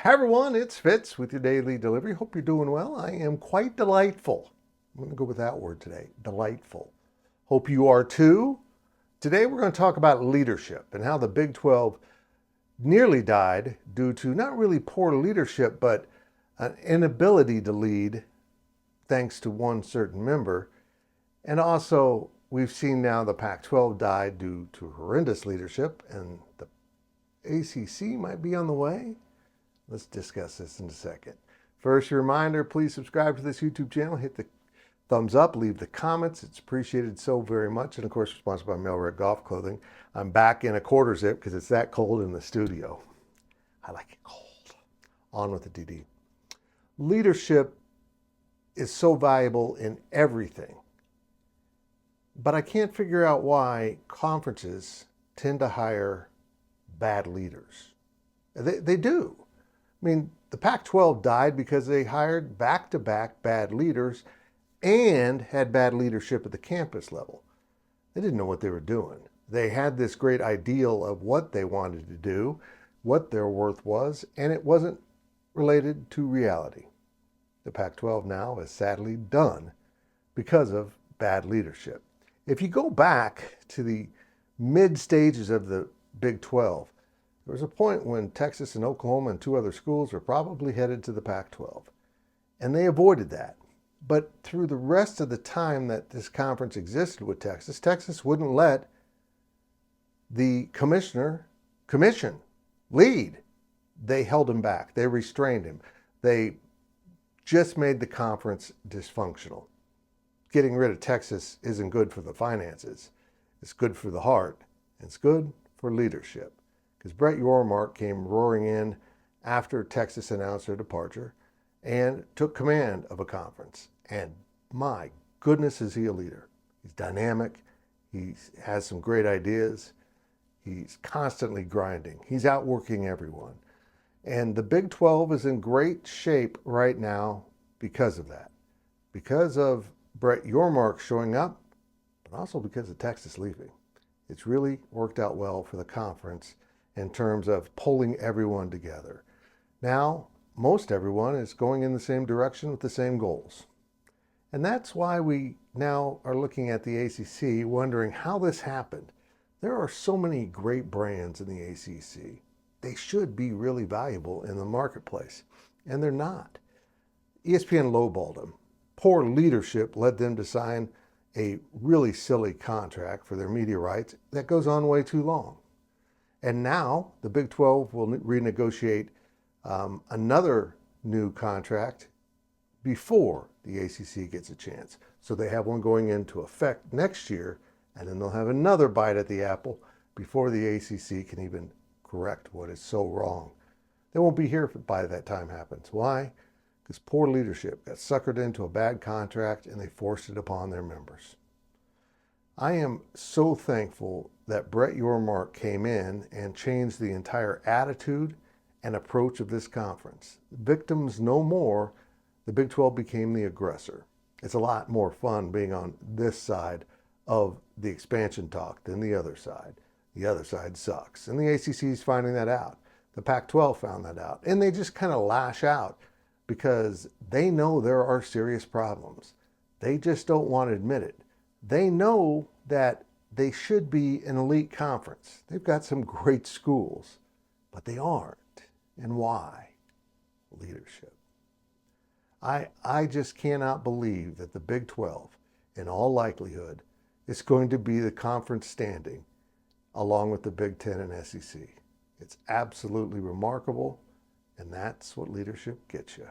Hi everyone, it's Fitz with your daily delivery. Hope you're doing well. I am quite delightful. I'm going to go with that word today, delightful. Hope you are too. Today we're going to talk about leadership and how the Big 12 nearly died due to not really poor leadership, but an inability to lead thanks to one certain member. And also, we've seen now the Pac-12 die due to horrendous leadership, and the ACC might be on the way. Let's discuss this in a second. First, a reminder, please subscribe to this YouTube channel. Hit the thumbs up, leave the comments. It's appreciated so very much. And of course, sponsored by Mailred Golf Clothing. I'm back in a quarter zip because it's that cold in the studio. I like it cold. On with the DD. Leadership is so valuable in everything. But I can't figure out why conferences tend to hire bad leaders. They do. I mean, the Pac-12 died because they hired back-to-back bad leaders and had bad leadership at the campus level. They didn't know what they were doing. They had this great ideal of what they wanted to do, what their worth was, and it wasn't related to reality. The Pac-12 now is sadly done because of bad leadership. If you go back to the mid stages of the Big 12, there was a point when Texas and Oklahoma and two other schools were probably headed to the Pac-12, and they avoided that. But through the rest of the time that this conference existed with Texas, Texas wouldn't let the commission lead. They held him back. They restrained him. They just made the conference dysfunctional. Getting rid of Texas isn't good for the finances. It's good for the heart. It's good for leadership. Because Brett Yormark came roaring in after Texas announced their departure and took command of a conference. And my goodness, is he a leader. He's dynamic. He has some great ideas. He's constantly grinding. He's outworking everyone. And the Big 12 is in great shape right now because of that. Because of Brett Yormark showing up, but also because of Texas leaving. It's really worked out well for the conference in terms of pulling everyone together. Now, most everyone is going in the same direction with the same goals. And that's why we now are looking at the ACC, wondering how this happened. There are so many great brands in the ACC. They should be really valuable in the marketplace, and they're not. ESPN lowballed them. Poor leadership led them to sign a really silly contract for their media rights that goes on way too long. And now the Big 12 will renegotiate another new contract before the ACC gets a chance. So they have one going into effect next year, and then they'll have another bite at the apple before the ACC can even correct what is so wrong. They won't be here by that time happens. Why? Because poor leadership got suckered into a bad contract and they forced it upon their members. I am so thankful that Brett Yormark came in and changed the entire attitude and approach of this conference. Victims no more. The Big 12 became the aggressor. It's a lot more fun being on this side of the expansion talk than the other side. The other side sucks. And the ACC is finding that out. The Pac-12 found that out. And they just kind of lash out because they know there are serious problems. They just don't want to admit it. They know that they should be an elite conference. They've got some great schools, but they aren't. And why? Leadership. I just cannot believe that the Big 12, in all likelihood, is going to be the conference standing along with the Big 10 and SEC. It's absolutely remarkable, and that's what leadership gets you.